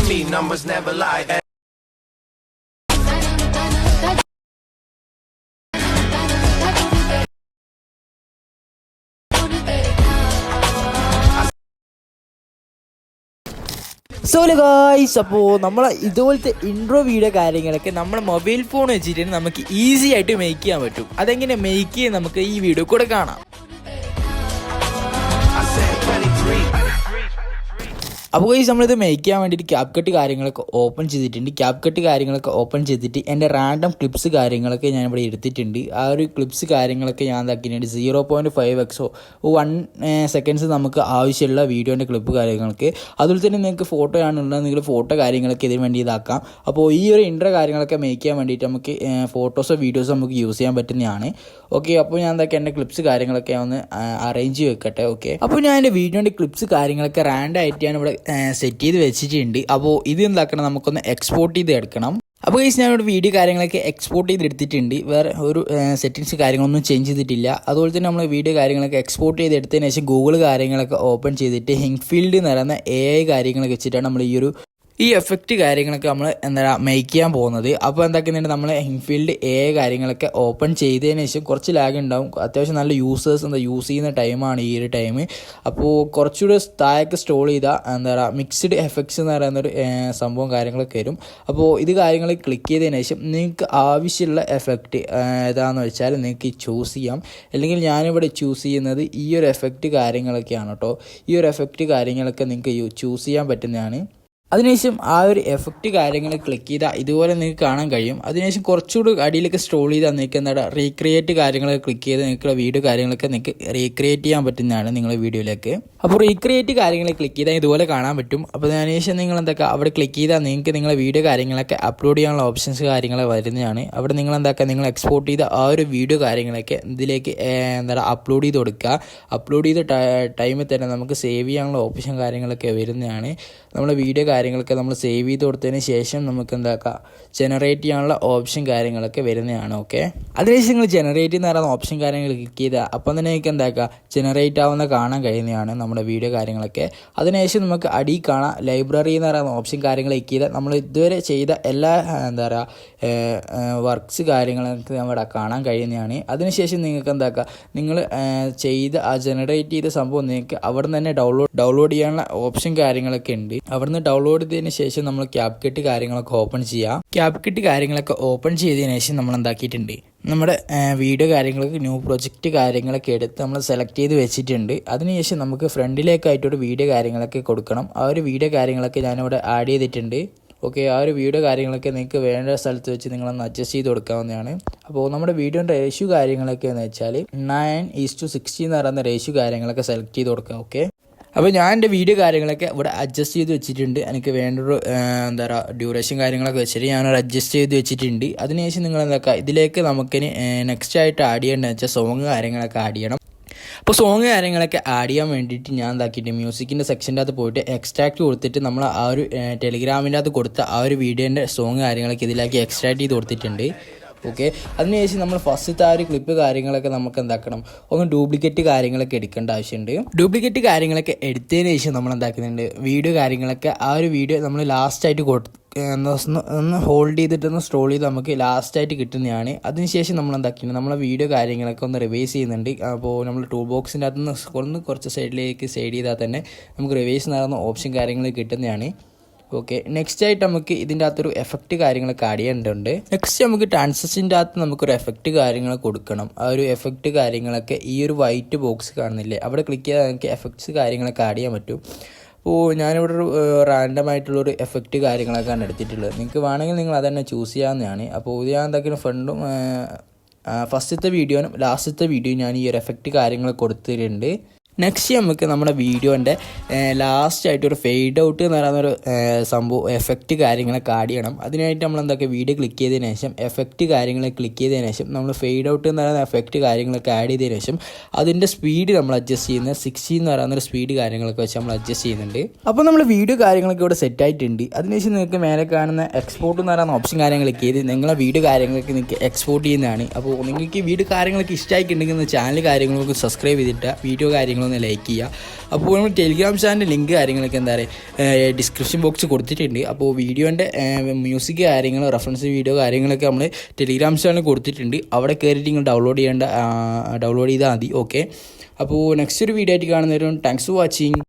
me, numbers never lie. So guys, അപ്പോൾ നമ്മൾ ഇതുപോലത്തെ ഇൻട്രോ വീഡിയോ കാര്യങ്ങളൊക്കെ നമ്മുടെ മൊബൈൽ ഫോൺ വെച്ചിട്ട് നമുക്ക് ഈസി ആയിട്ട് മേക്ക് ചെയ്യാൻ പറ്റും. അതെങ്ങനെ മേക്ക് ചെയ്യാൻ നമുക്ക് ഈ വീഡിയോ കൂടെ കാണാം. അപ്പോൾ ഗൈസ്, നമ്മളിത് മേക്ക് ചെയ്യാൻ വേണ്ടിയിട്ട് CapCut കാര്യങ്ങളൊക്കെ ഓപ്പൺ ചെയ്തിട്ടുണ്ട്. CapCut കാര്യങ്ങളൊക്കെ ഓപ്പൺ ചെയ്തിട്ട് എൻ്റെ റാൻഡം ക്ലിപ്സ് കാര്യങ്ങളൊക്കെ ഞാനിവിടെ എടുത്തിട്ടുണ്ട്. ആ ഒരു ക്ലിപ്സ് കാര്യങ്ങളൊക്കെ ഞാൻ എന്താക്കിയിട്ടുണ്ട് 0.5x 1 സെക്കൻഡ്സ് നമുക്ക് ആവശ്യമുള്ള വീഡിയോൻ്റെ ക്ലിപ്പ് കാര്യങ്ങൾക്ക്. അതുപോലെ തന്നെ നിങ്ങൾക്ക് ഫോട്ടോ ആണുള്ളത്, നിങ്ങൾ ഫോട്ടോ കാര്യങ്ങളൊക്കെ ഇതിന് വേണ്ടി ഇതാക്കാം. അപ്പോൾ ഈ ഒരു ഇൻട്രോ കാര്യങ്ങളൊക്കെ മേക്ക് ചെയ്യാൻ വേണ്ടിയിട്ട് നമുക്ക് ഫോട്ടോസോ വീഡിയോസോ നമുക്ക് യൂസ് ചെയ്യാൻ പറ്റുന്നതാണ്. ഓക്കെ, അപ്പോൾ ഞാൻ എന്താക്കി എൻ്റെ ക്ലിപ്സ് കാര്യങ്ങളൊക്കെ ഒന്ന് അറേഞ്ച് വെക്കട്ടെ. ഓക്കെ, അപ്പോൾ ഞാൻ എൻ്റെ വീഡിയോൻ്റെ ക്ലിപ്സ് കാര്യങ്ങളൊക്കെ റാൻഡായിട്ട് ഞാനിവിടെ സെറ്റ് ചെയ്ത് വെച്ചിട്ടുണ്ട്. അപ്പോൾ ഇത് എന്താക്കണം, നമുക്കൊന്ന് എക്സ്പോർട്ട് ചെയ്ത് എടുക്കണം. അപ്പോൾ ഗൈസ്, ഞാനിവിടെ വീഡിയോ കാര്യങ്ങളൊക്കെ എക്സ്പോർട്ട് ചെയ്ത് എടുത്തിട്ടുണ്ട്. വേറെ ഒരു സെറ്റിങ്സ് കാര്യങ്ങളൊന്നും ചേഞ്ച് ചെയ്തിട്ടില്ല. അതുപോലെ തന്നെ നമ്മൾ വീഡിയോ കാര്യങ്ങളൊക്കെ എക്സ്പോർട്ട് ചെയ്ത് എടുത്തതിന് ശേഷം ഗൂഗിൾ കാര്യങ്ങളൊക്കെ ഓപ്പൺ ചെയ്തിട്ട് ഹിങ്ഫീൽഡ് എന്ന് പറയുന്ന AI കാര്യങ്ങളൊക്കെ വെച്ചിട്ടാണ് നമ്മൾ ഈ എഫക്റ്റ് കാര്യങ്ങളൊക്കെ നമ്മൾ മേക്ക് ചെയ്യാൻ പോകുന്നത്. അപ്പോൾ എന്താക്കുന്നുണ്ട്, നമ്മൾ ഹിങ്ഫീൽഡ് AI കാര്യങ്ങളൊക്കെ ഓപ്പൺ ചെയ്തതിന് ശേഷം കുറച്ച് ലാഗ് ഉണ്ടാവും. അത്യാവശ്യം നല്ല യൂസേഴ്സ് യൂസ് ചെയ്യുന്ന ടൈമാണ് ഈ ഒരു ടൈം. അപ്പോൾ കുറച്ചുകൂടെ താഴേക്ക് സ്ക്രോൾ ചെയ്താൽ മിക്സ്ഡ് എഫക്ട്സ് എന്ന് പറയുന്നൊരു സംഭവം കാര്യങ്ങളൊക്കെ വരും. അപ്പോൾ ഇത് കാര്യങ്ങൾ ക്ലിക്ക് ചെയ്തതിന് ശേഷം നിങ്ങൾക്ക് ആവശ്യമുള്ള എഫക്റ്റ് ഏതാണെന്ന് വെച്ചാൽ നിങ്ങൾക്ക് ചൂസ് ചെയ്യാം. അല്ലെങ്കിൽ ഞാനിവിടെ ചൂസ് ചെയ്യുന്നത് ഈ ഒരു എഫക്റ്റ് കാര്യങ്ങളൊക്കെയാണ് കേട്ടോ. ഈ ഒരു എഫക്റ്റ് കാര്യങ്ങളൊക്കെ നിങ്ങൾക്ക് ചൂസ് ചെയ്യാൻ പറ്റുന്നതാണ്. അതിനുശേഷം ആ ഒരു എഫക്റ്റ് കാര്യങ്ങൾ ക്ലിക്ക് ചെയ്താൽ ഇതുപോലെ നിങ്ങൾക്ക് കാണാൻ കഴിയും. അതിനുശേഷം കുറച്ചുകൂടി അടിയിലേക്ക് സ്ക്രോൾ ചെയ്താൽ നിങ്ങൾക്ക് റീക്രിയേറ്റ് കാര്യങ്ങളൊക്കെ ക്ലിക്ക് ചെയ്ത് നിങ്ങളുടെ വീഡിയോ കാര്യങ്ങളൊക്കെ നിങ്ങൾക്ക് റീക്രിയേറ്റ് ചെയ്യാൻ പറ്റുന്നതാണ് നിങ്ങളുടെ വീഡിയോയിലേക്ക്. അപ്പോൾ റീക്രിയേറ്റ് കാര്യങ്ങൾ ക്ലിക്ക് ചെയ്താൽ ഇതുപോലെ കാണാൻ പറ്റും. അപ്പോൾ അതിനുശേഷം നിങ്ങൾ അവിടെ ക്ലിക്ക് ചെയ്താൽ നിങ്ങൾക്ക് നിങ്ങളുടെ വീഡിയോ കാര്യങ്ങളൊക്കെ അപ്ലോഡ് ചെയ്യാനുള്ള ഓപ്ഷൻസ് കാര്യങ്ങൾ വരുന്നതാണ്. അവിടെ നിങ്ങൾ നിങ്ങൾ എക്സ്പോർട്ട് ചെയ്ത ആ ഒരു വീഡിയോ കാര്യങ്ങളൊക്കെ ഇതിലേക്ക് അപ്ലോഡ് ചെയ്ത് കൊടുക്കുക. അപ്ലോഡ് ചെയ്ത ടൈമിൽ തന്നെ നമുക്ക് സേവ് ചെയ്യാനുള്ള ഓപ്ഷൻ കാര്യങ്ങളൊക്കെ വരുന്നതാണ്. നമ്മുടെ വീഡിയോ കാര്യങ്ങളൊക്കെ നമ്മൾ സേവ് ചെയ്ത് കൊടുത്തതിന് ശേഷം നമുക്ക് ജനറേറ്റ് ചെയ്യാനുള്ള ഓപ്ഷൻ കാര്യങ്ങളൊക്കെ വരുന്നതാണ്. ഓക്കെ, അതിനുശേഷം നിങ്ങൾ ജനറേറ്റ് എന്ന് പറയുന്ന ഓപ്ഷൻ കാര്യങ്ങൾ ക്ലിക്ക് ചെയ്താൽ അപ്പം തന്നെ നിങ്ങൾക്ക് ജനറേറ്റ് ആവുന്ന കാണാൻ കഴിയുന്നതാണ് നമ്മുടെ വീഡിയോ കാര്യങ്ങളൊക്കെ. അതിനുശേഷം നമുക്ക് അടി കാണാം ലൈബ്രറി എന്ന് പറയുന്ന ഓപ്ഷൻ കാര്യങ്ങൾ ക്ലിക്ക് ചെയ്താൽ നമ്മൾ ഇതുവരെ ചെയ്ത എല്ലാ വർക്ക്സ് കാര്യങ്ങളൊക്കെ നമ്മുടെ കാണാൻ കഴിയുന്നതാണ്. അതിനുശേഷം നിങ്ങൾക്ക് നിങ്ങൾ ചെയ്ത ആ ജനറേറ്റ് ചെയ്ത സംഭവം നിങ്ങൾക്ക് അവിടെ നിന്ന് തന്നെ ഡൗൺലോഡ് ചെയ്യാനുള്ള ഓപ്ഷൻ കാര്യങ്ങളൊക്കെ ഉണ്ട്. അവിടുന്ന് ഡൗൺലോഡ് ചെയ്തതിന് ശേഷം നമ്മൾ CapCut കാര്യങ്ങളൊക്കെ ഓപ്പൺ ചെയ്യാം. CapCut കാര്യങ്ങളൊക്കെ ഓപ്പൺ ചെയ്തതിന് ശേഷം നമ്മൾ എന്താക്കിയിട്ടുണ്ട്, നമ്മുടെ വീഡിയോ കാര്യങ്ങൾക്ക് ന്യൂ പ്രൊജക്റ്റ് കാര്യങ്ങളൊക്കെ എടുത്ത് നമ്മൾ സെലക്ട് ചെയ്ത് വെച്ചിട്ടുണ്ട്. അതിനുശേഷം നമുക്ക് ഫ്രണ്ടിലേക്കായിട്ടൊരു വീഡിയോ കാര്യങ്ങളൊക്കെ കൊടുക്കണം. ആ ഒരു വീഡിയോ കാര്യങ്ങളൊക്കെ ഞാനിവിടെ ആഡ് ചെയ്തിട്ടുണ്ട്. ഓക്കെ, ആ ഒരു വീഡിയോ കാര്യങ്ങളൊക്കെ നിങ്ങൾക്ക് വേണ്ട സ്ഥലത്ത് വെച്ച് നിങ്ങളൊന്ന് അഡ്ജസ്റ്റ് ചെയ്ത് കൊടുക്കാവുന്നതാണ്. അപ്പോൾ നമ്മുടെ വീഡിയോൻ്റെ റേഷ്യോ കാര്യങ്ങളൊക്കെ എന്ന് വെച്ചാൽ 9:60 എന്ന് പറയുന്ന റേഷ്യോ കാര്യങ്ങളൊക്കെ സെലക്ട് ചെയ്ത് കൊടുക്കുക. ഓക്കെ, അപ്പോൾ ഞാൻ എൻ്റെ വീഡിയോ കാര്യങ്ങളൊക്കെ ഇവിടെ അഡ്ജസ്റ്റ് ചെയ്ത് വെച്ചിട്ടുണ്ട്. എനിക്ക് വേണ്ടൊരു ഡ്യൂറേഷൻ കാര്യങ്ങളൊക്കെ വെച്ചിട്ട് ഞാനൊരു അഡ്ജസ്റ്റ് ചെയ്ത് വെച്ചിട്ടുണ്ട്. അതിനുശേഷം നിങ്ങൾ ഇതിലേക്ക് നമുക്കിനി നെക്സ്റ്റ് ആയിട്ട് ആഡ് ചെയ്യേണ്ടതെന്ന് വെച്ചാൽ സോങ് കാര്യങ്ങളൊക്കെ ആഡ് ചെയ്യണം. അപ്പോൾ സോങ് കാര്യങ്ങളൊക്കെ ആഡ് ചെയ്യാൻ വേണ്ടിയിട്ട് ഞാൻ എന്താക്കിയിട്ട് മ്യൂസിക്കിൻ്റെ സെക്ഷൻ്റെ അകത്ത് പോയിട്ട് എക്സ്ട്രാക്ട് കൊടുത്തിട്ട് നമ്മൾ ആ ഒരു ടെലിഗ്രാമിൻ്റെ അകത്ത് കൊടുത്ത ആ ഒരു വീഡിയോൻ്റെ സോങ് കാര്യങ്ങളൊക്കെ ഇതിലേക്ക് എക്സ്ട്രാക്ട് ചെയ്ത് കൊടുത്തിട്ടുണ്ട്. ഓക്കെ, അതിനുശേഷം നമ്മൾ ഫസ്റ്റത്തെ ആ ഒരു ക്ലിപ്പ് കാര്യങ്ങളൊക്കെ നമുക്ക് എന്താക്കണം, ഒന്ന് ഡ്യൂപ്ലിക്കേറ്റ് കാര്യങ്ങളൊക്കെ എടുക്കേണ്ട ആവശ്യമുണ്ട്. ഡ്യൂപ്ലിക്കേറ്റ് കാര്യങ്ങളൊക്കെ എടുത്തതിന് ശേഷം നമ്മൾ എന്താക്കുന്നുണ്ട്, വീഡിയോ കാര്യങ്ങളൊക്കെ ആ ഒരു വീഡിയോ നമ്മൾ ലാസ്റ്റായിട്ട് ഒന്ന് ഹോൾഡ് ചെയ്തിട്ടൊന്ന് സ്ക്രോൾ ചെയ്ത് നമുക്ക് ലാസ്റ്റായിട്ട് കിട്ടുന്നതാണ്. അതിനുശേഷം നമ്മൾ എന്താക്കിയിട്ടുണ്ട്, നമ്മളെ വീഡിയോ കാര്യങ്ങളൊക്കെ ഒന്ന് റിവൈസ് ചെയ്യുന്നുണ്ട്. അപ്പോൾ നമ്മൾ ടൂൾ ബോക്സിൻ്റെ അകത്തുനിന്ന് കുറച്ച് സൈഡ് ചെയ്താൽ തന്നെ നമുക്ക് റിവൈസ് നടന്ന ഓപ്ഷൻ കാര്യങ്ങൾ കിട്ടുന്നതാണ്. ഓക്കെ, നെക്സ്റ്റ് ആയിട്ട് നമുക്ക് ഇതിൻ്റെ അകത്തൊരു എഫക്റ്റ് കാര്യങ്ങളൊക്കെ ആഡ് ചെയ്യേണ്ടതുണ്ട്. നെക്സ്റ്റ് നമുക്ക് ട്രാൻസിഷൻ്റെ അകത്ത് നമുക്കൊരു എഫക്റ്റ് കാര്യങ്ങൾ കൊടുക്കണം. ആ ഒരു എഫക്റ്റ് കാര്യങ്ങളൊക്കെ ഈ ഒരു വൈറ്റ് ബോക്സ് കാണുന്നില്ലേ, അവിടെ ക്ലിക്ക് ചെയ്താൽ നമുക്ക് എഫക്ട്സ് കാര്യങ്ങളൊക്കെ ആഡ് ചെയ്യാൻ പറ്റും. അപ്പോൾ ഞാനിവിടെ ഒരു റാൻഡം ആയിട്ടുള്ളൊരു എഫക്റ്റ് കാര്യങ്ങളൊക്കെയാണ് എടുത്തിട്ടുള്ളത്. നിങ്ങൾക്ക് വേണമെങ്കിൽ നിങ്ങൾ അത് തന്നെ ചൂസ് ചെയ്യാവുന്നതാണ്. അപ്പോൾ ഇത് ഞാൻ എന്തായാലും ഫ്രണ്ടും ഫസ്റ്റത്തെ വീഡിയോനും ലാസ്റ്റത്തെ വീഡിയോയും ഞാൻ ഈ ഒരു എഫക്റ്റ് കാര്യങ്ങൾ കൊടുത്തിട്ടുണ്ട്. നെക്സ്റ്റ് നമുക്ക് നമ്മുടെ വീഡിയോൻ്റെ ലാസ്റ്റായിട്ടൊരു ഫെയ്ഡ് ഔട്ട് എന്ന് പറയുന്നൊരു സംഭവം എഫക്റ്റ് കാര്യങ്ങളൊക്കെ ആഡ് ചെയ്യണം. അതിനായിട്ട് നമ്മൾ വീഡിയോ ക്ലിക്ക് ചെയ്തതിന് ശേഷം എഫക്റ്റ് കാര്യങ്ങൾ ക്ലിക്ക് ചെയ്തതിന് ശേഷം നമ്മൾ ഫെയ്ഡ് ഔട്ട് എന്ന് പറയുന്ന എഫക്റ്റ് കാര്യങ്ങളൊക്കെ ആഡ് ചെയ്തതിന് ശേഷം അതിൻ്റെ സ്പീഡ് നമ്മൾ അഡ്ജസ്റ്റ് ചെയ്യുന്നത് 60 എന്ന് പറയുന്നൊരു സ്പീഡ് കാര്യങ്ങളൊക്കെ വെച്ച് നമ്മൾ അഡ്ജസ്റ്റ് ചെയ്യുന്നുണ്ട്. അപ്പോൾ നമ്മൾ വീഡിയോ കാര്യങ്ങളൊക്കെ ഇവിടെ സെറ്റ് ആയിട്ടുണ്ട്. അതിനുശേഷം നിങ്ങൾക്ക് മേലെ കാണുന്ന എക്സ്പോർട്ട് എന്ന് പറയുന്ന ഓപ്ഷൻ കാര്യങ്ങൾ ക്ലിക്ക് ചെയ്ത് നിങ്ങളെ വീഡിയോ കാര്യങ്ങളൊക്കെ നിങ്ങൾക്ക് എക്സ്പോർട്ട് ചെയ്യുന്നതാണ്. അപ്പോൾ നിങ്ങൾക്ക് ഈ വീഡിയോ കാര്യങ്ങളൊക്കെ ഇഷ്ടമായിട്ടുണ്ടെങ്കിൽ ചാനൽ കാര്യങ്ങളൊക്കെ സബ്സ്ക്രൈബ് ചെയ്തിട്ട് വീഡിയോ കാര്യങ്ങൾ നിങ്ങളൊന്ന് ലൈക്ക് ചെയ്യുക. അപ്പോൾ നമ്മൾ ടെലിഗ്രാം ചാനലിൻ്റെ ലിങ്ക് കാര്യങ്ങളൊക്കെ എന്താ പറയുക ഡിസ്ക്രിപ്ഷൻ ബോക്സ് കൊടുത്തിട്ടുണ്ട്. അപ്പോൾ വീഡിയോൻ്റെ മ്യൂസിക് കാര്യങ്ങൾ റെഫറൻസ് വീഡിയോ കാര്യങ്ങളൊക്കെ നമ്മൾ ടെലിഗ്രാം ചാനൽ കൊടുത്തിട്ടുണ്ട്. അവിടെ കയറിയിട്ട് നിങ്ങൾ ഡൗൺലോഡ് ചെയ്താൽ മതി. ഓക്കെ, അപ്പോൾ നെക്സ്റ്റ് ഒരു വീഡിയോ ആയിട്ട് കാണുന്നവരും താങ്ക്സ് ഫോർ വാച്ചിങ്.